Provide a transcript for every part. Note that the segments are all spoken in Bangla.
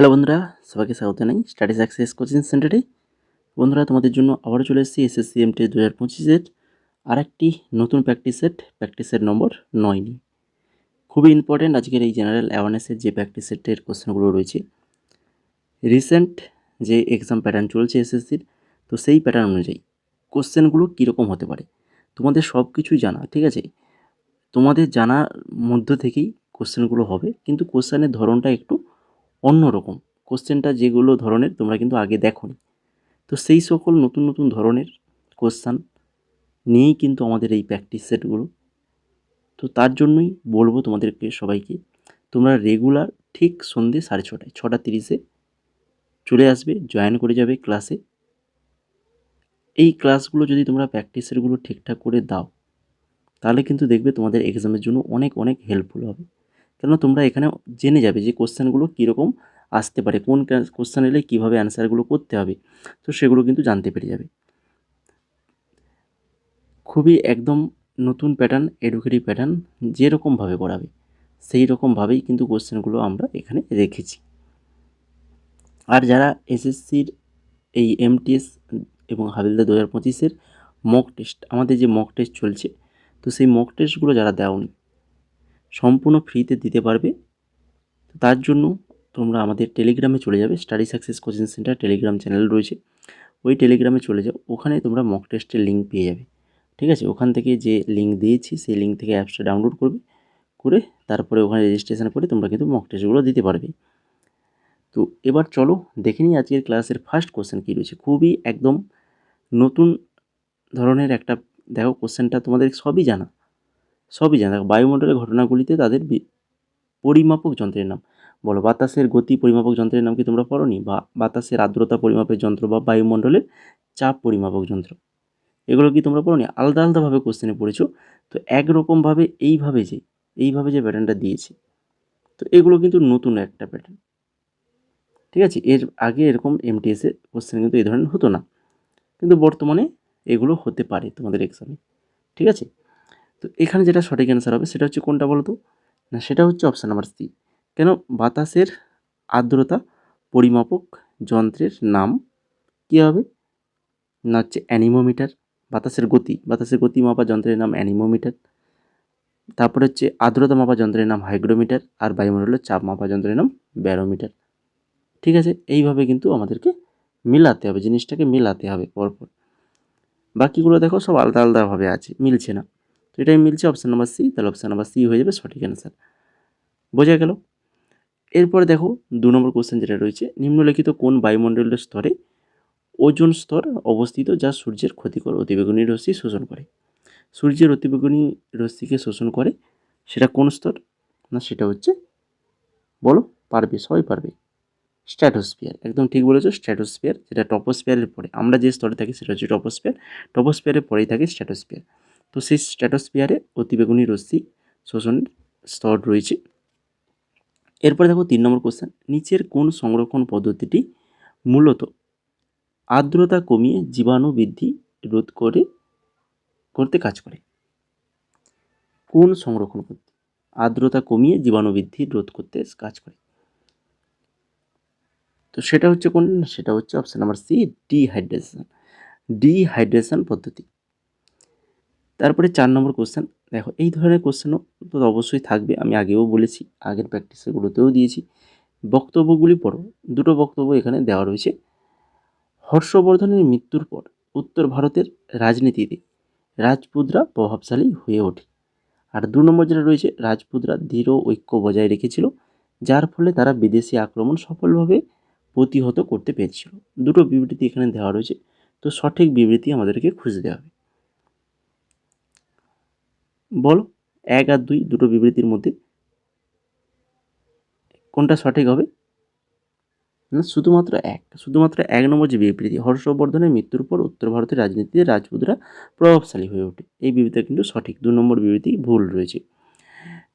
হ্যালো বন্ধুরা, সবাইকে স্বাগত জানাই স্টাডি সাকসেস কোচিং সেন্টারে। বন্ধুরা, তোমাদের জন্য আবারও চলে এসেছি এসএসসি এমটি 2025-এর আরেকটি নতুন প্র্যাকটিস সেট নম্বর 9 নিয়ে। খুবই ইম্পর্টেন্ট আজকের এই জেনারেল অ্যাওয়ারনেসের যে প্র্যাকটিস সেটের কোশ্চেনগুলো রয়েছে, রিসেন্ট যে এক্সাম প্যাটার্ন চলছে এসএসসির, তো সেই প্যাটার্ন অনুযায়ী কোশ্চেনগুলো কীরকম হতে পারে তোমাদের সব কিছুই জানা, ঠিক আছে? তোমাদের জানার মধ্য থেকেই কোশ্চেনগুলো হবে, কিন্তু কোশ্চেনের ধরনটা একটু অন্যরকম। কোশ্চেনটা যেগুলো ধরনের তোমরা কিন্তু আগে দেখোনি, তো সেই সকল নতুন নতুন ধরনের কোশ্চেন নিয়েই কিন্তু আমাদের এই প্র্যাকটিস সেটগুলো। তো তার জন্যই বলবো তোমাদেরকে সবাইকে, তোমরা রেগুলার ঠিক সন্ধ্যে 6:30 6:30 চলে আসবে, জয়েন করে যাবে ক্লাসে। এই ক্লাসগুলো যদি তোমরা প্র্যাকটিস সেটগুলো ঠিকঠাক করে দাও, তাহলে কিন্তু দেখবে তোমাদের এক্সামের জন্য অনেক অনেক হেল্পফুল হবে। কেননা তোমরা এখানে জেনে যাবে যে কোশ্চেনগুলো কীরকম আসতে পারে, কোন কোশ্চেন এলে কীভাবে অ্যান্সারগুলো করতে হবে, তো সেগুলো কিন্তু জানতে পেরে যাবে। খুবই একদম নতুন প্যাটার্ন, এডুকেটিভ প্যাটার্ন, যেরকমভাবে করাবে সেই রকমভাবেই কিন্তু কোশ্চেনগুলো আমরা এখানে রেখেছি। আর যারা এসএসসির এই এমটিএস এবং হাবিলদার 2025-এর মক টেস্ট, আমাদের যে মক টেস্ট চলছে, তো সেই মক টেস্টগুলো যারা দেওনি সম্পূর্ণ ফ্রিতে দিতে পারবে। তার জন্য তোমরা আমাদের টেলিগ্রামে চলে যাবে, study success coaching centre Telegram channel রয়েছে, ওই টেলিগ্রামে চলে যাও, ওখানে তোমরা মক টেস্টের লিঙ্ক পেয়ে যাবে। ঠিক আছে, ওখান থেকে যে লিঙ্ক দিয়েছি সেই লিঙ্ক থেকে অ্যাপসটা ডাউনলোড করে তারপরে ওখানে রেজিস্ট্রেশন করে তোমরা কিন্তু মক টেস্টগুলো দিতে পারবে। তো এবার চলো দেখে নিই আজকের ক্লাসের ফার্স্ট কোশ্চেন কী রয়েছে। খুবই একদম নতুন ধরনের একটা, দেখো কোশ্চেনটা তোমাদের সবই জানা। দেখো, বায়ুমণ্ডলের ঘটনাগুলিতে তাদের পরিমাপক যন্ত্রের নাম বলো। বাতাসের গতি পরিমাপক যন্ত্রের নাম কি তোমরা পড়োনি? বা বাতাসের আর্দ্রতা পরিমাপের যন্ত্র বা বায়ুমণ্ডলের চাপ পরিমাপক যন্ত্র, এগুলো কি তোমরা পড়োনি? আলাদা আলাদাভাবে কোশ্চেনে পড়েছো, তো একরকমভাবে এইভাবে যে প্যাটার্নটা দিয়েছে, তো এগুলো কিন্তু নতুন একটা প্যাটার্ন। ঠিক আছে, এর আগে এরকম এমটিএসের কোশ্চেন কিন্তু এই ধরনের হতো না, কিন্তু বর্তমানে এগুলো হতে পারে তোমাদের এক্সামে। ঠিক আছে, তো এখানে যেটা সঠিক অ্যান্সার হবে সেটা হচ্ছে কোনটা বলো তো? না, সেটা হচ্ছে অপশান নাম্বার সি। কেন? বাতাসের আর্দ্রতা পরিমাপক যন্ত্রের নাম কী হবে না, হচ্ছে অ্যানিমোমিটার। বাতাসের গতি মাপা যন্ত্রের নাম অ্যানিমোমিটার। তারপরে হচ্ছে আর্দ্রতা মাপা যন্ত্রের নাম হাইগ্রোমিটার, আর বায়ুমণ্ডলের চাপ মাপা যন্ত্রের নাম ব্যারোমিটার। ঠিক আছে, এইভাবে কিন্তু আমাদেরকে মেলাতে হবে, জিনিসটাকে মেলাতে হবে পরপর। বাকিগুলো দেখো সব আলাদা আলাদাভাবে আছে, মিলছে না, তো এটাই মিলছে অপশান নাম্বার সি, তাহলে অপশান নাম্বার সি হয়ে যাবে সঠিক অ্যান্সার। বোঝা গেল? এরপরে দেখো 2 নম্বর কোশ্চেন যেটা রয়েছে, নিম্নলিখিত কোন বায়ুমণ্ডলের স্তরে ওজোন স্তর অবস্থিত যা সূর্যের ক্ষতিকর অতিবেগুনি রশ্মি শোষণ করে? সূর্যের অতিবেগুনি রশ্মিকে শোষণ করে, সেটা কোন স্তর? না, সেটা হচ্ছে, বলো, পারবে, সবাই পারবে, স্ট্র্যাটোস্ফিয়ার। একদম ঠিক বলেছো, স্ট্র্যাটোস্ফিয়ার, যেটা টপোস্ফিয়ারের পরে। আমরা যে স্তরে থাকি সেটা হচ্ছে টপোস্ফিয়ারের পরেই থাকে স্ট্র্যাটোস্ফিয়ার। তো সেই স্ট্র্যাটোস্ফিয়ারে অতিবেগুনি রশ্মি শোষণের স্তর রয়েছে। এরপরে দেখো 3 নম্বর কোশ্চেন, নিচের কোন সংরক্ষণ পদ্ধতিটি মূলত আর্দ্রতা কমিয়ে জীবাণু বৃদ্ধি রোধ করতে কাজ করে? কোন সংরক্ষণ পদ্ধতি আর্দ্রতা কমিয়ে জীবাণু বৃদ্ধি রোধ করতে কাজ করে? তো সেটা হচ্ছে কোন? সেটা হচ্ছে অপশান নাম্বার সি, ডিহাইড্রেশন পদ্ধতি। তারপরে 4 নম্বর কোশ্চেন, দেখো এই ধরনের কোশ্চেনও তো অবশ্যই থাকবে, আমি আগেও বলেছি, আগের প্র্যাকটিসগুলোতেও দিয়েছি। বক্তব্যগুলি পড়ো, দুটো বক্তব্য এখানে দেওয়া রয়েছে। হর্ষবর্ধনের মৃত্যুর পর উত্তর ভারতের রাজনীতিতে রাজপুতরা প্রভাবশালী হয়ে ওঠে। আর 2 নম্বর যেটা রয়েছে, রাজপুতরা দৃঢ় ঐক্য বজায় রেখেছিল, যার ফলে তারা বিদেশি আক্রমণ সফলভাবে প্রতিহত করতে পেরেছিল। দুটো বিবৃতি এখানে দেওয়া রয়েছে, তো সঠিক বিবৃতি আমাদেরকে খুঁজতে হবে। বলো 1 আর 2 দুটো বিবৃতির মধ্যে কোনটা সঠিক হবে? না, শুধুমাত্র এক নম্বর যে বিবৃতি, হর্ষবর্ধনের মৃত্যুর পর উত্তর ভারতের রাজনীতিতে রাজপুতরা প্রভাবশালী হয়ে ওঠে, এই বিবৃতিটা কিন্তু সঠিক। 2 নম্বর বিবৃতি ভুল রয়েছে।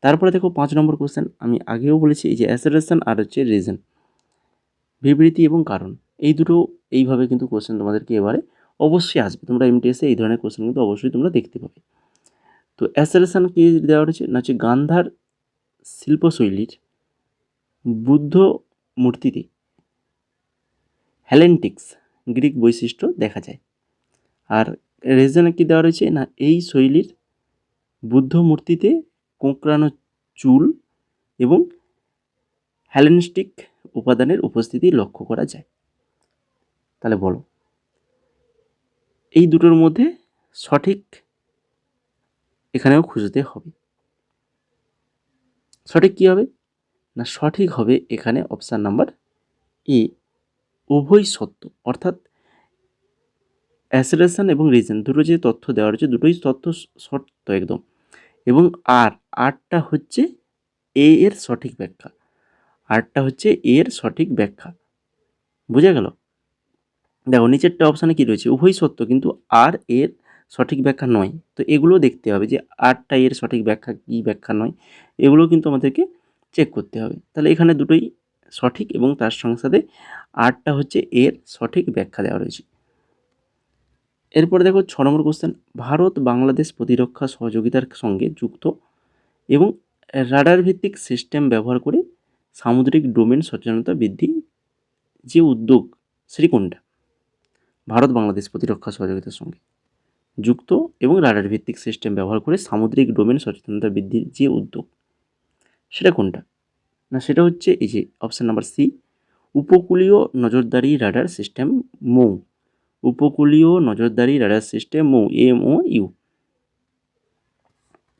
তারপরে দেখো 5 নম্বর কোশ্চেন, আমি আগেও বলেছি এই যে অ্যাসারেশন আর হচ্ছে রিজন, বিবৃতি এবং কারণ, এই দুটো এইভাবে কিন্তু কোশ্চেন তোমাদেরকে এবারে অবশ্যই আসবে। তোমরা এমটিএসে এই ধরনের কোশ্চেন কিন্তু অবশ্যই তোমরা দেখতে পাবে। তো অ্যাসারেশন কি দেওয়া রয়েছে না, হচ্ছে গান্ধার শিল্পশৈলীর বুদ্ধ মূর্তিতে হেলেন্টিক্স গ্রিক বৈশিষ্ট্য দেখা যায়। আর রিজনে কি দেওয়া রয়েছে না, এই শৈলীর বুদ্ধ মূর্তিতে কোঁকড়ানো চুল এবং হেলেনিস্টিক উপাদানের উপস্থিতি লক্ষ্য করা যায়। তাহলে বলো এই দুটোর মধ্যে সঠিক এখানেও খুঁজতে হবে। সঠিক কি হবে না, সঠিক হবে এখানে অপশান নাম্বার এ, উভয় সত্য। অর্থাৎ অ্যাসেলেশন এবং রিজন দুটো যে তথ্য দেওয়া রয়েছে দুটোই তথ্য সত্য একদম। এবং আরটা হচ্ছে এ এর সঠিক ব্যাখ্যা, আরটা হচ্ছে এর সঠিক ব্যাখ্যা। বোঝা গেল? দেখো নিচেরটা অপশানে কি রয়েছে, উভয় সত্য কিন্তু আর এর সঠিক ব্যাখ্যা নয়। তো এগুলো দেখতে হবে যে আরটা এর সঠিক ব্যাখ্যা কি ব্যাখ্যা নয়, এগুলো কিন্তু আমাদেরকে চেক করতে হবে। তাহলে এখানে দুটোই সঠিক এবং তার সঙ্গে সাথে আরটা হচ্ছে এর সঠিক ব্যাখ্যা দেওয়া রয়েছে। এরপরে দেখো 6 নম্বর কোশ্চেন, ভারত বাংলাদেশ প্রতিরক্ষা সহযোগিতার সঙ্গে যুক্ত এবং রাডার ভিত্তিক সিস্টেম ব্যবহার করে সামুদ্রিক ডোমেন সচেতনতা বৃদ্ধি যে উদ্যোগ সেটি কোনটা? ভারত বাংলাদেশ প্রতিরক্ষা সহযোগিতার সঙ্গে যুক্ত এবং রাডার ভিত্তিক সিস্টেম ব্যবহার করে সামুদ্রিক ডোমেন সচেতনতা বৃদ্ধির যে উদ্যোগ সেটা কোনটা? না সেটা হচ্ছে এই যে অপশান নাম্বার সি, উপকূলীয় নজরদারি রাডার সিস্টেম মৌ। উপকূলীয় নজরদারি রাডার সিস্টেম মৌ, MOU।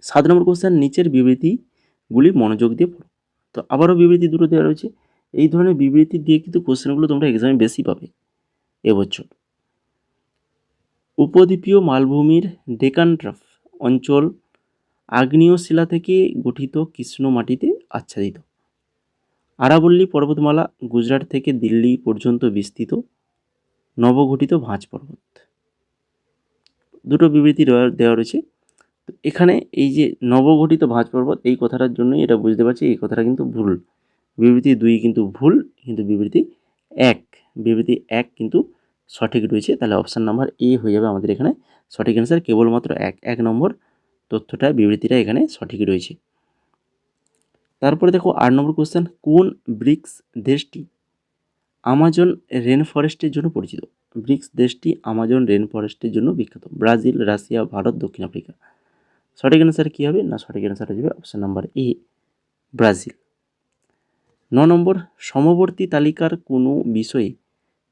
7 নম্বর কোশ্চেন, নিচের বিবৃতিগুলি মনোযোগ দিয়ে পড়ো। তো আবারও বিবৃতি দুটো দেওয়া রয়েছে। এই ধরনের বিবৃতি দিয়ে কিন্তু কোশ্চেনগুলো তোমরা এক্সামে বেশি পাবে এবছর। উপদ্বীপীয় মালভূমির ডেকান ট্রাফ অঞ্চল আগ্নেয় শিলা থেকে গঠিত কৃষ্ণ মাটিতে আচ্ছাদিত। আরাবল্লী পর্বতমালা গুজরাট থেকে দিল্লি পর্যন্ত বিস্তৃত নবগঠিত ভাঁজ পর্বত। দুটো বিবৃতি দেওয়া রয়েছে। তো এখানে এই যে নবগঠিত ভাঁজ পর্বত এই কথাটার জন্যই এটা বুঝতে পারছি এই কথাটা কিন্তু ভুল। বিবৃতি 2 কিন্তু ভুল, কিন্তু বিবৃতি 1 কিন্তু সঠিক রয়েছে। তাহলে অপশান নাম্বার এ হয়ে যাবে আমাদের এখানে সঠিক অ্যান্সার। কেবলমাত্র 1 নম্বর তথ্যটা বিবৃতিটা এখানে সঠিক রয়েছে। তারপরে দেখো 8 নম্বর কোশ্চেন, কোন ব্রিক্স দেশটি আমাজন রেন ফরেস্টের জন্য পরিচিত? ব্রিক্স দেশটি আমাজন রেন ফরেস্টের জন্য বিখ্যাত। ব্রাজিল, রাশিয়া, ভারত, দক্ষিণ আফ্রিকা। সঠিক অ্যান্সার কী হবে না, সঠিক অ্যান্সার হয়ে যাবে অপশান নাম্বার এ, ব্রাজিল। 9 নম্বর, সমবর্তী তালিকার কোনো বিষয়ে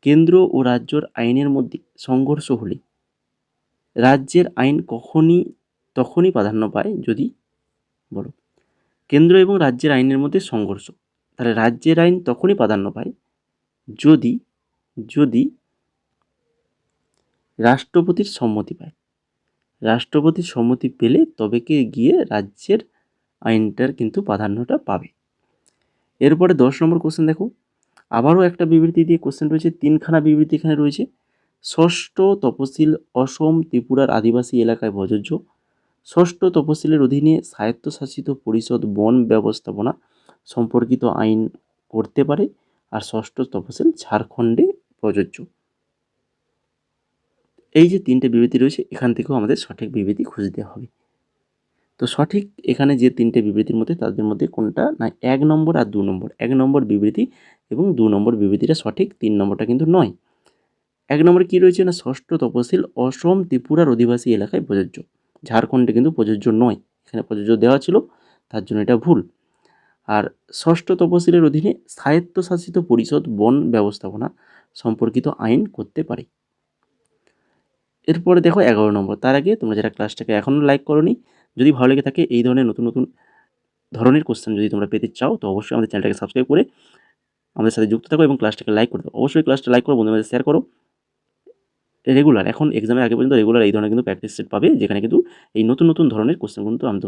কেন্দ্র ও রাজ্যর আইনের মধ্যে সংঘর্ষ হলে রাজ্যের আইন তখনই প্রাধান্য পায় যদি, বলো, কেন্দ্র এবং রাজ্যের আইনের মধ্যে সংঘর্ষ, তাহলে রাজ্যের আইন তখনই প্রাধান্য পায় যদি যদি রাষ্ট্রপতির সম্মতি পায়। রাষ্ট্রপতির সম্মতি পেলে তবে গিয়ে রাজ্যের আইনটার কিন্তু প্রাধান্যটা পাবে। এরপরে 10 নম্বর কোশ্চেন দেখো, আবারও একটা বিবৃতি দিয়ে কোশ্চেন রয়েছে, 3খানা বিবৃতি এখানে রয়েছে। ষষ্ঠ তপশিল অসম ত্রিপুরার আদিবাসী এলাকায় প্রযোজ্য। ষষ্ঠ তপশিলের অধীনে স্বায়ত্তশাসিত পরিষদ বন ব্যবস্থাপনা সম্পর্কিত আইন করতে পারে। আর ষষ্ঠ তপশিল ঝাড়খণ্ডে প্রযোজ্য। এই যে 3টে বিবৃতি রয়েছে এখান থেকেও আমাদের সঠিক বিবৃতি খুঁজতে হবে। তো সঠিক এখানে যে 3টে বিবৃতির মধ্যে তাদের মধ্যে কোনটা না, 1 নম্বর আর 2 নম্বর। 1 নম্বর বিবৃতি এবং 2 নম্বর বিবৃতিটা সঠিক, 3 নম্বরটা কিন্তু নয়। 1 নম্বরে কী রয়েছে না, ষষ্ঠ তপশিল অসম ত্রিপুরার অধিবাসী এলাকায় প্রযোজ্য, ঝাড়খণ্ডে কিন্তু প্রযোজ্য নয়। এখানে প্রযোজ্য দেওয়া ছিল তার জন্য এটা ভুল। আর ষষ্ঠ তপশিলের অধীনে স্বায়ত্তশাসিত পরিষদ বন ব্যবস্থাপনা সম্পর্কিত আইন করতে পারে। এরপরে দেখো 11 নম্বর। তার আগে তোমরা যারা ক্লাসটাকে এখনও লাইক করোনি, যদি ভালো লেগে থাকে এই ধরনের নতুন নতুন ধরনের কোশ্চেন যদি তোমরা পেতে চাও তো অবশ্যই আমাদের চ্যানেলটাকে সাবস্ক্রাইব করে আমাদের সাথে যুক্ত থাকো এবং ক্লাসটাকে লাইক করে দাও। অবশ্যই ক্লাসটা লাইক করো, বন্ধুদের শেয়ার করো। রেগুলার এখন এক্সামের আগে পর্যন্ত রেগুলার এই ধরনের কিন্তু প্র্যাকটিস সেট পাবে, যেখানে কিন্তু এই নতুন নতুন ধরনের কোশ্চেন কিন্তু আমি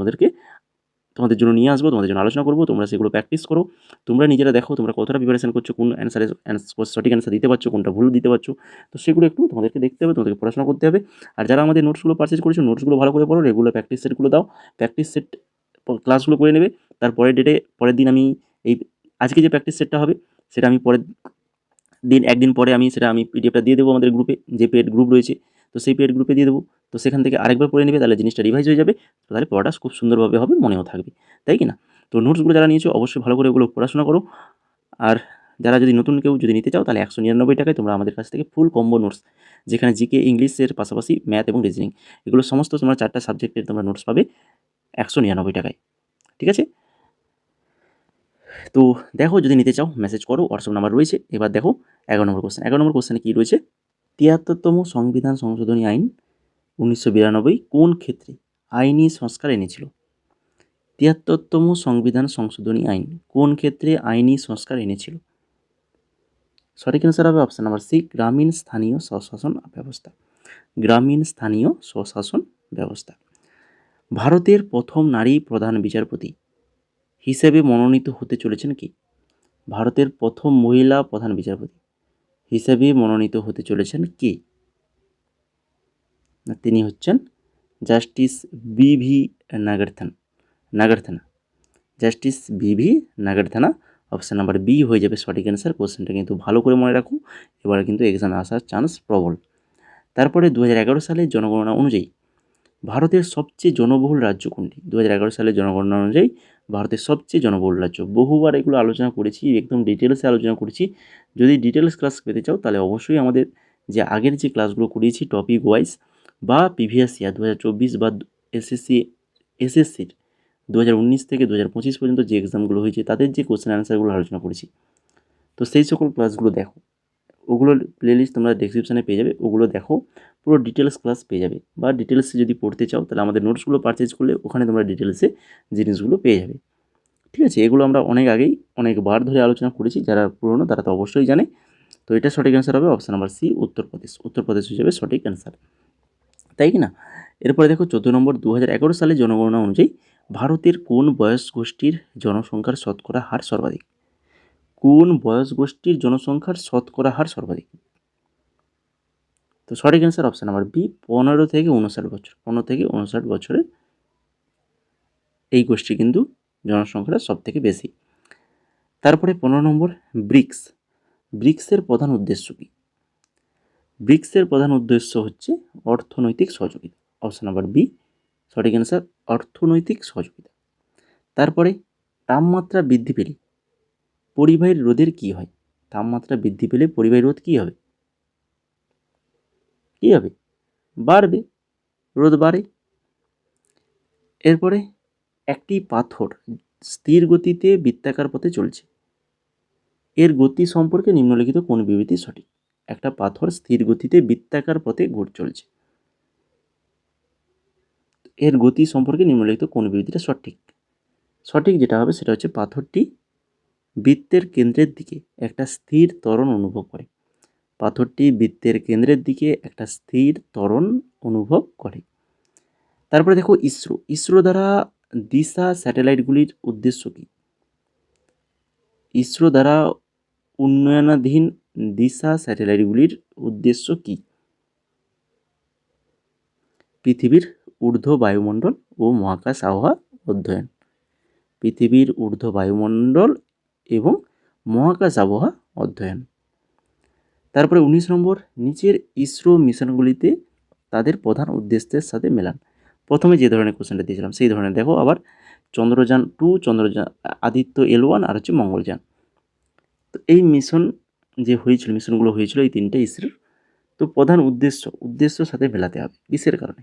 তোমাদের জন্য নিয়ে আসবো, তোমাদের জন্য আলোচনা করবো। তোমরা সেগুলো প্র্যাকটিস করো, তোমরা নিজেরা দেখো তোমরা কতটা প্রিপারেশন করছো, কোন সঠিক অ্যান্সার দিতে পারছো, কোনটা ভুল দিতে পারছো। তো সেগুলো একটু তোমাদেরকে দেখতে হবে, তোমাদেরকে পড়াশোনা করতে হবে। আর যারা আমাদের নোটসগুলো পারচেজ করেছো নোটসগুলো ভালো করে পড়ো, রেগুলার প্র্যাকটিস সেটগুলো দাও, প্র্যাকটিস সেট ক্লাসগুলো করে নেবে। তারপরের ডেটে পরের দিন আমি আজকে যে প্র্যাকটিস সেটটা হবে সেটা আমি পরের দিন একদিন পরে আমি পিডিএফটা দিয়ে দেবো আমাদের গ্রুপে, যে পেড গ্রুপ রয়েছে তো সেই পেড গ্রুপে দিয়ে দেবো। তো সেখান থেকে আরেকবার পড়ে নেবে, তাহলে জিনিসটা রিভাইজ হয়ে যাবে। তো তাহলে পড়াটা খুব সুন্দরভাবে হবে, মনেও থাকবে, তাই কি না? তো নোটসগুলো যারা নিয়েছো অবশ্যই ভালো করে ওগুলো পড়াশোনা করো। আর যারা যদি নতুন কেউ যদি নিতে চাও তাহলে 199 টাকায় তোমরা আমাদের কাছ থেকে ফুল কম্বো নোটস, যেখানে জিকে ইংলিশের পাশাপাশি ম্যাথ এবং রিজনিং এগুলো সমস্ত তোমরা 4টা সাবজেক্টের তোমরা নোটস পাবে 199 টাকায়। ঠিক আছে, তো দেখো যদি নিতে চাও মেসেজ করো, হোয়াটসঅ্যাপ নাম্বার রয়েছে। এবার দেখো 11 নম্বর কোশ্চেন। 11 নম্বর কোশ্চেনে কী রয়েছে? 73তম সংবিধান সংশোধনী আইন 1992 কোন ক্ষেত্রে আইনি সংস্কার এনেছিল? 73তম সংবিধান সংশোধনী আইন কোন ক্ষেত্রে আইনি সংস্কার এনেছিল? সঠিক অ্যান্সার হবে অপশান নাম্বার সি, গ্রামীণ স্থানীয় স্বশাসন ব্যবস্থা। গ্রামীণ স্থানীয় স্বশাসন ব্যবস্থা। ভারতের প্রথম নারী প্রধান বিচারপতি হিসেবে মনোনীত হতে চলেছেন কি? ভারতের প্রথম মহিলা প্রধান বিচারপতি হিসেবে মনোনীত হতে চলেছেন কে? তিনি হচ্ছেন justice B V. Nagarathna. Justice B V. Nagarathna. Option number B হয়ে যাবে সঠিক অ্যান্সার। কোশ্চেনটা কিন্তু ভালো করে মনে রাখো, এবার কিন্তু এক্সামে আসার চান্স প্রবল। তারপরে 2011 সালের জনগণনা অনুযায়ী ভারতের সবচেয়ে জনবহুল রাজ্য কোনটি? 2011 সালের জনগণনা অনুযায়ী ভারতের সবচেয়ে জনবহুল রাজ্য। বহুবার এগুলো আলোচনা করেছি, একদম ডিটেলসে আলোচনা করেছি। যদি ডিটেলস ক্লাস পেতে চাও তাহলে অবশ্যই আমাদের যে আগের যে ক্লাসগুলো করিয়েছি টপিক ওয়াইজ বা প্রিভিয়াস ইয়ার 2024 বা এসএসসির 2019 থেকে 2025 পর্যন্ত যে এক্সামগুলো হয়েছে তাদের যে কোশ্চেন অ্যান্সারগুলো আলোচনা করেছি, তো সেই সকল ক্লাসগুলো দেখো। ওগুলোর প্লেলিস্ট তোমরা ডেসক্রিপশানে পেয়ে যাবে, ওগুলো দেখো, পুরো ডিটেলস ক্লাস পেয়ে যাবে। বা ডিটেলসে যদি পড়তে চাও তাহলে আমাদের নোটসগুলো পারচেজ করলে ওখানে তোমরা ডিটেলসে জিনিসগুলো পেয়ে যাবে। ঠিক আছে, এগুলো আমরা অনেক আগেই অনেকবার ধরে আলোচনা করেছি, যারা পুরনো তারা তো অবশ্যই জানে। তো এটা সঠিক অ্যান্সার হবে option number C, Uttar Pradesh. Uttar Pradesh হিসেবে সঠিক অ্যান্সার, তাই কি না? এরপরে দেখো 14 নম্বর, 2011 সালের জনগণনা অনুযায়ী ভারতের কোন বয়স গোষ্ঠীর জনসংখ্যার শতকরা হার সর্বাধিক? কোন বয়স গোষ্ঠীর জনসংখ্যার শতকরা হার সর্বাধিক? তো সঠিক অ্যান্সার অপশান নাম্বার বি, 15 থেকে 59 বছর। 15 থেকে 59 বছরে এই গোষ্ঠী কিন্তু জনসংখ্যাটা সব থেকে বেশি। তারপরে 15 নম্বর, ব্রিক্স। ব্রিক্সের প্রধান উদ্দেশ্য কী? ব্রিক্সের প্রধান উদ্দেশ্য হচ্ছে অর্থনৈতিক সহযোগিতা। অপশান নাম্বার বি সঠিক অ্যান্সার, অর্থনৈতিক সহযোগিতা। তারপরে তাপমাত্রা বৃদ্ধি পেলে পরিবাহীর রোধের কী হয়? তাপমাত্রা বৃদ্ধি পেলে পরিবাহী রোধ কী হবে? কী হবে? বাড়বে, রোধ বাড়ে। এরপরে একটি পাথর স্থির গতিতে বৃত্তাকার পথে চলছে, এর গতি সম্পর্কে নিম্নলিখিত কোন বিবৃতি সঠিক? একটা পাথর স্থির গতিতে বৃত্তাকার পথে চলছে, এর গতি সম্পর্কে নিম্নলিখিত কোন বিবৃতিটা সঠিক? সঠিক যেটা হবে সেটা হচ্ছে পাথরটি বৃত্তের কেন্দ্রের দিকে একটা স্থির ত্বরণ অনুভব করে। পাথরটি বৃত্তের কেন্দ্রের দিকে একটা স্থির ত্বরণ অনুভব করে। তারপরে দেখো ইসরো দ্বারা দিশা স্যাটেলাইটগুলির উদ্দেশ্য কী? ইসরো দ্বারা উন্নয়নাধীন দিশা স্যাটেলাইটগুলির উদ্দেশ্য কী? পৃথিবীর ঊর্ধ্ব বায়ুমণ্ডল ও মহাকাশ আবহাওয়া অধ্যয়ন। পৃথিবীর ঊর্ধ্ব বায়ুমণ্ডল এবং মহাকাশ আবহাওয়া অধ্যয়ন। তারপরে 19 নম্বর, নিচের ইসরো মিশনগুলিতে তাদের প্রধান উদ্দেশ্যের সাথে মেলান। প্রথমে যে ধরনের কোশ্চেনটা দিয়েছিলাম সেই ধরনের দেখো আবার। চন্দ্রযান-2, আদিত্য L1 আর হচ্ছে মঙ্গলযান। তো এই মিশনগুলো হয়েছিল এই তিনটে ইসরোর। তো প্রধান উদ্দেশ্যর সাথে মেলাতে হবে কিসের কারণে?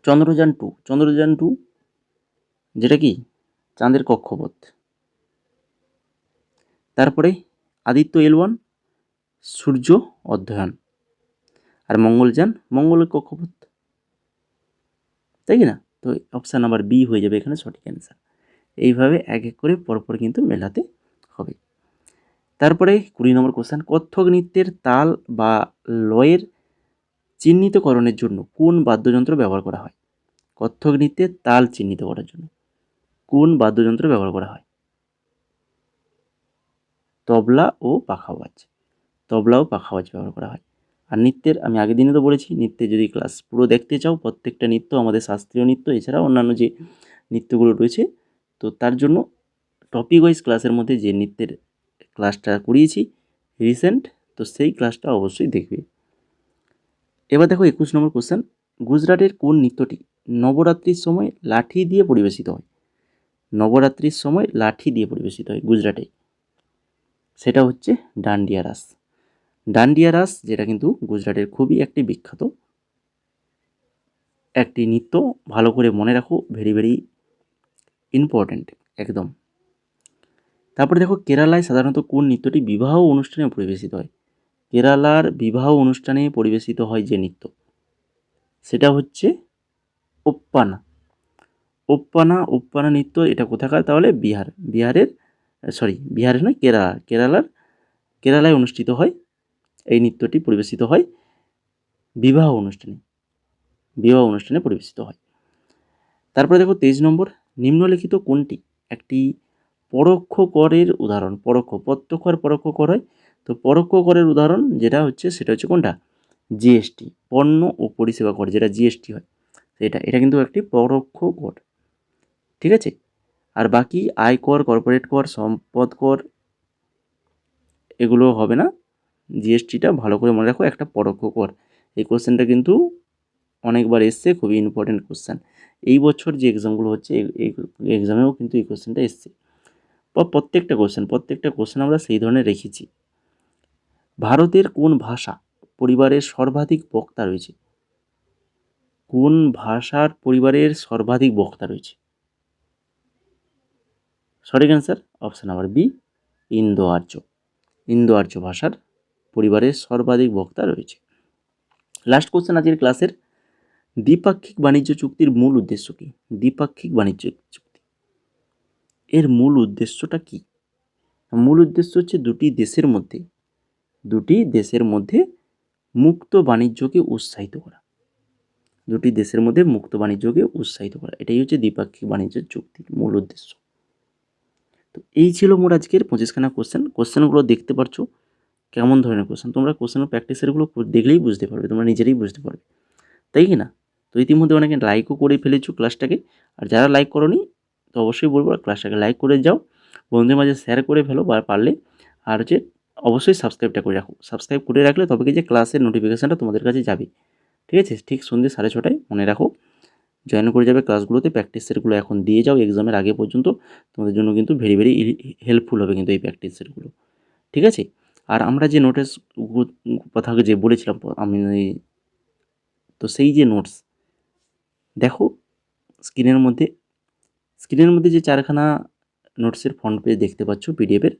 চন্দ্রযান-2 যেটা কি চাঁদের কক্ষপথ। তারপরে আদিত্য L1 সূর্য অধ্যয়ন, আর মঙ্গলযান মঙ্গলের কক্ষপথ, তাই কি না? তো অপশান নাম্বার বি হয়ে যাবে এখানে সঠিক অ্যান্সার। এইভাবে এক এক করে পরপর কিন্তু মেলাতে হবে। তারপরে 20 নম্বর কোশ্চেন, কত্থক নৃত্যের তাল বা লয়ের চিহ্নিতকরণের জন্য কোন বাদ্যযন্ত্র ব্যবহার করা হয়? কত্থক নৃত্যের তাল চিহ্নিত করার জন্য কোন বাদ্যযন্ত্র ব্যবহার করা হয়? তবলা ও পাখাওয়াজ। তবলা ও পাখাওয়াজ ব্যবহার করা হয়। আর নৃত্যের আমি আগের দিনে তো বলেছি, নৃত্যে যদি ক্লাস পুরো দেখতে চাও, প্রত্যেকটা নৃত্য আমাদের শাস্ত্রীয় নৃত্য এছাড়াও অন্যান্য যে নৃত্যগুলো রয়েছে, তো তার জন্য টপিক ওয়াইজ ক্লাসের মধ্যে যে নৃত্যের ক্লাসটা করিয়েছি রিসেন্ট, তো সেই ক্লাসটা অবশ্যই দেখবে। এবার দেখো 21 নম্বর কোশ্চেন, গুজরাটের কোন নৃত্যটি নবরাত্রির সময় লাঠি দিয়ে পরিবেশিত হয়? নবরাত্রির সময় লাঠি দিয়ে পরিবেশিত হয় গুজরাটে। সেটা হচ্ছে ডান্ডিয়া রাস। ডান্ডিয়া রাস যেটা কিন্তু গুজরাটের খুবই একটি বিখ্যাত একটি নৃত্য, ভালো করে মনে রাখো, ভেরি ভেরি ইম্পর্ট্যান্ট একদম। তারপরে দেখো কেরালায় সাধারণত কোন নৃত্যটি বিবাহ অনুষ্ঠানে পরিবেশিত হয়? কেরালার বিবাহ অনুষ্ঠানে পরিবেশিত হয় যে নৃত্য সেটা হচ্ছে ওপ্পানা। ওপ্পানা নৃত্য, এটা কোথাকার? তাহলে বিহারের নয়, কেরালায় অনুষ্ঠিত হয়। এই নৃত্যটি পরিবেশিত হয় বিবাহ অনুষ্ঠানে পরিবেশিত হয়। তারপরে দেখো 23 নম্বর, নিম্নলিখিত কোনটি একটি পরোক্ষ করের উদাহরণ? প্রত্যক্ষ আর পরোক্ষ কর হয়, তো পরোক্ষ করের উদাহরণ যেটা হচ্ছে সেটা হচ্ছে কোনটা? জিএসটি, পণ্য ও পরিষেবা কর, যেটা জিএসটি হয় এটা কিন্তু একটি পরোক্ষ কর, ঠিক আছে। আর বাকি আয়কর, কর্পোরেট কর, সম্পদ কর এগুলো হবে না। জিএসটিটা ভালো করে মনে রাখো, একটা পরোক্ষ কর। এই কোশ্চেনটা কিন্তু অনেকবার এসছে, খুবই ইম্পর্টেন্ট কোশ্চেন। এই বছর যে এক্সামগুলো হচ্ছে এই এক্সামেও কিন্তু এই কোশ্চেনটা এসছে। প্রত্যেকটা কোশ্চেন আমরা সেই ধরনের রেখেছি। ভারতের কোন ভাষা পরিবারের সর্বাধিক বক্তা রয়েছে? কোন ভাষার পরিবারের সর্বাধিক বক্তা রয়েছে? সঠিক answer option number B, Indo আর্য ভাষার পরিবারের সর্বাধিক বক্তা রয়েছে। লাস্ট কোশ্চেন আজকের ক্লাসের, দ্বিপাক্ষিক বাণিজ্য চুক্তির মূল উদ্দেশ্য কী? দ্বিপাক্ষিক বাণিজ্য চুক্তি এর মূল উদ্দেশ্যটা কী? মূল উদ্দেশ্য হচ্ছে দুটি দেশের মধ্যে মুক্ত বাণিজ্যকে উৎসাহিত করা। এটাই হচ্ছে দ্বিপাক্ষিক বাণিজ্য চুক্তির মূল উদ্দেশ্য। তো এই ছিল মোট আজকের 25খানা কোশ্চেনগুলো দেখতে পারছো কেমন ধরনের কোশ্চেন। তোমরা কোশ্চেন প্র্যাকটিসেরগুলো দেখলেই বুঝতে পারবে, তোমরা নিজেরাই বুঝতে পারবে, তাই কি না? তো ইতিমধ্যে অনেকে লাইকও করে ফেলেছো ক্লাসটাকে, আর যারা লাইক করোনি তো অবশ্যই বলবো ক্লাসটাকে লাইক করে যাও, বন্ধুদের মাঝে শেয়ার করে ফেলো বা পারলে, আর হচ্ছে অবশ্যই সাবস্ক্রাইবটা করে রাখো। সাবস্ক্রাইব করে রাখলে তবে কি যে ক্লাসের নোটিফিকেশানটা তোমাদের কাছে যাবে, ঠিক আছে? ঠিক সন্ধ্যে 6:30 মনে রাখো জয়েন করে যাবে ক্লাসগুলোতে। প্র্যাকটিস সেটগুলো এখন দিয়ে যাও এক্সামের আগে পর্যন্ত, তোমাদের জন্য কিন্তু ভেরি ভেরি হেল্পফুল হবে কিন্তু এই প্র্যাকটিস সেটগুলো, ঠিক আছে? আর আমরা যে নোটের কথা যে বলেছিলাম আমি, তো সেই যে নোটস দেখো স্ক্রিনের মধ্যে যে 4খানা নোটসের ফ্রন্ট পেজ দেখতে পাচ্ছ পিডিএফের,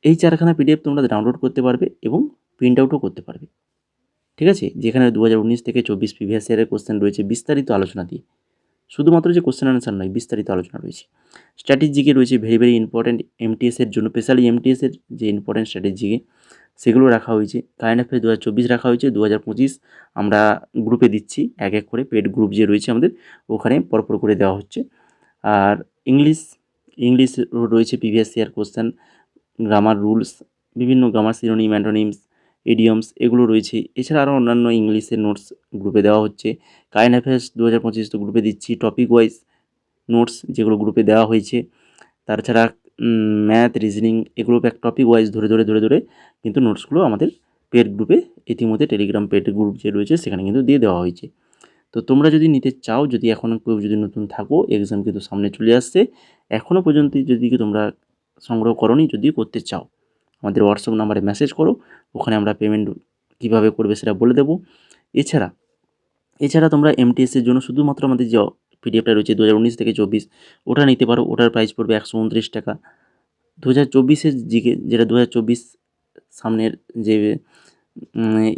এই 4খানা পিডিএফ তোমরা ডাউনলোড করতে পারবে এবং প্রিন্ট আউটও করতে পারবে, ঠিক আছে? যেখানে 2019 থেকে 24 প্রিভিয়াস ইয়ারের কোশ্চেন রয়েছে বিস্তারিত আলোচনা দিয়ে, শুধুমাত্র যে কোশ্চেন আনসার নয়, বিস্তারিত আলোচনা রয়েছে। স্ট্র্যাটেজিকে রয়েছে ভেরি ভেরি ইম্পর্ট্যান্ট এমটিএসের জন্য, স্পেশালি এমটিএসের যে ইম্পর্ট্যান্ট স্ট্র্যাটেজিকে সেগুলো রাখা হয়েছে। কারেন্ট অ্যাফেয়ার্স 2024 রাখা হয়েছে, 2025 আমরা গ্রুপে দিচ্ছি, এক এক করে পেড গ্রুপ যে রয়েছে আমাদের ওখানে পরপর করে দেওয়া হচ্ছে। আর ইংলিশ রয়েছে previous year question, grammar rules, বিভিন্ন গ্রামার সিনোনিম, অ্যান্টোনিমস, ইডিয়মস এগুলো রয়েছে। এছাড়া আরও অন্যান্য ইংলিশের নোটস গ্রুপে দেওয়া হচ্ছে। কারেন্ট অ্যাফেয়ার্স 2025 তো গ্রুপে দিচ্ছি, টপিক ওয়াইজ নোটস যেগুলো গ্রুপে দেওয়া হয়েছে। তাছাড়া ম্যাথ, রিজনিং এগুলো টপিক ওয়াইজ ধরে কিন্তু নোটসগুলো আমাদের পেড গ্রুপে ইতিমধ্যে টেলিগ্রাম পেড গ্রুপ যে রয়েছে সেখানে কিন্তু দিয়ে দেওয়া হয়েছে। তো তোমরা যদি নিতে চাও, যদি এখনও কেউ যদি নতুন থাকো, এক্সাম কিন্তু সামনে চলে আসছে, এখনও পর্যন্ত যদি তোমরা সংগ্রহ করোনি, যদি করতে চাও আমাদের হোয়াটসঅ্যাপ নাম্বারে মেসেজ করো, ওখানে আমরা পেমেন্ট কীভাবে করবে সেটা বলে দেবো। এছাড়া তোমরা এমটিএসের জন্য শুধুমাত্র আমাদের যে পিডিএফটা রয়েছে 2019 থেকে 24 ওটা নিতে পারো। ওটার প্রাইস পড়বে 129 টাকা। 2024-এর জিকে, যেটা 2024 সামনের যে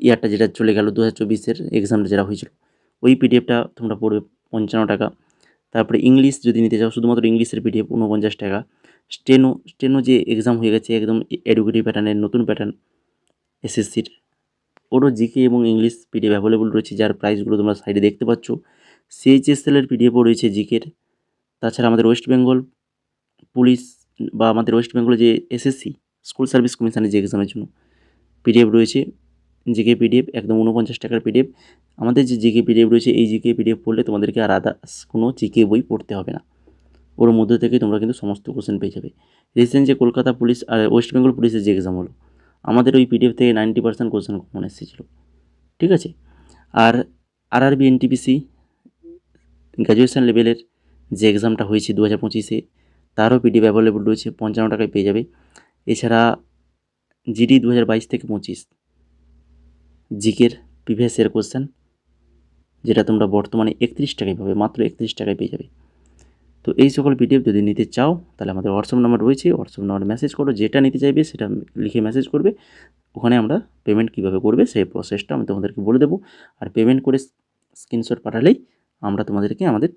ইয়ারটা যেটা চলে গেল, 2024-এর এক্সামটা যেটা হয়েছিল, ওই পিডিএফটা তোমরা পড়বে 55 টাকা। তারপরে ইংলিশ যদি নিতে চাও, শুধুমাত্র ইংলিশের পিডিএফ 49 টাকা। স্টেনো যে এক্সাম হয়ে গেছে একদম এডুকেটিভ প্যাটার্নের নতুন প্যাটার্ন এসএসসির, ওরও জিকে এবং ইংলিশ পিডিএফ অ্যাভেলেবল রয়েছে, যার প্রাইসগুলো তোমরা সাইডে দেখতে পাচ্ছ। সিএইচএসএলের পিডিএফও রয়েছে জিকের। তাছাড়া আমাদের ওয়েস্ট বেঙ্গল পুলিশ বা আমাদের ওয়েস্ট বেঙ্গলে যে এসএসসি স্কুল সার্ভিস কমিশনের যে এক্সামের জন্য পিডিএফ রয়েছে, জিকে পিডিএফ একদম 49 টাকার পিডিএফ। আমাদের যে জিকে পিডিএফ রয়েছে, এই জিকে পিডিএফ পড়লে তোমাদেরকে আর আদার্স কোনো জিকে বই পড়তে হবে না, ওর মধ্যে থেকে তোমরা কিন্তু সমস্ত কোশ্চেন পেয়ে যাবে। রিসেন্ট যে কলকাতা পুলিশ আর ওয়েস্ট বেঙ্গল পুলিশের যে এক্সাম হলো, আমাদের ওই পিডিএফ থেকে 90% কোশ্চেন কমন এসেছিলো, ঠিক আছে? আর আরআরবি এনটিপিসি গ্র্যাজুয়েশন লেভেলের যে এক্সামটা হয়েছে 2025-এ, তারও পিডিএফ অ্যাভেলেবল রয়েছে, 55 টাকায় পেয়ে যাবে। এছাড়া জিডি 2022 থেকে 25 জিকের প্রিভিয়াস ইয়ার কোশ্চেন, যেটা তোমরা বর্তমানে 31 টাকায় পাবে, মাত্র 31 টাকায় পেয়ে যাবে। তো এই সকল পিডিএফ যদি নিতে চাও তাহলে আমাদের হোয়াটসঅ্যাপ নাম্বার রয়েছে, হোয়াটসঅ্যাপ নাম্বারে মেসেজ করো, যেটা নিতে চাইবে সেটা লিখে মেসেজ করবে। ওখানে আমরা পেমেন্ট কীভাবে করবে সেই প্রসেসটা আমি তোমাদেরকে বলে দেবো। আর পেমেন্ট করে স্ক্রিনশট পাঠালেই আমরা তোমাদেরকে আমাদের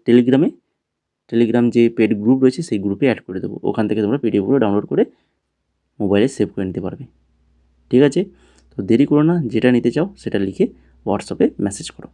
টেলিগ্রাম যে পেড গ্রুপ রয়েছে সেই গ্রুপে অ্যাড করে দেবো। ওখান থেকে তোমরা পিডিএফগুলো ডাউনলোড করে মোবাইলে সেভ করে নিতে পারবে। ঠিক আছে, তো দেরি করো না, যেটা নিতে চাও সেটা লিখে হোয়াটসঅ্যাপে মেসেজ করো।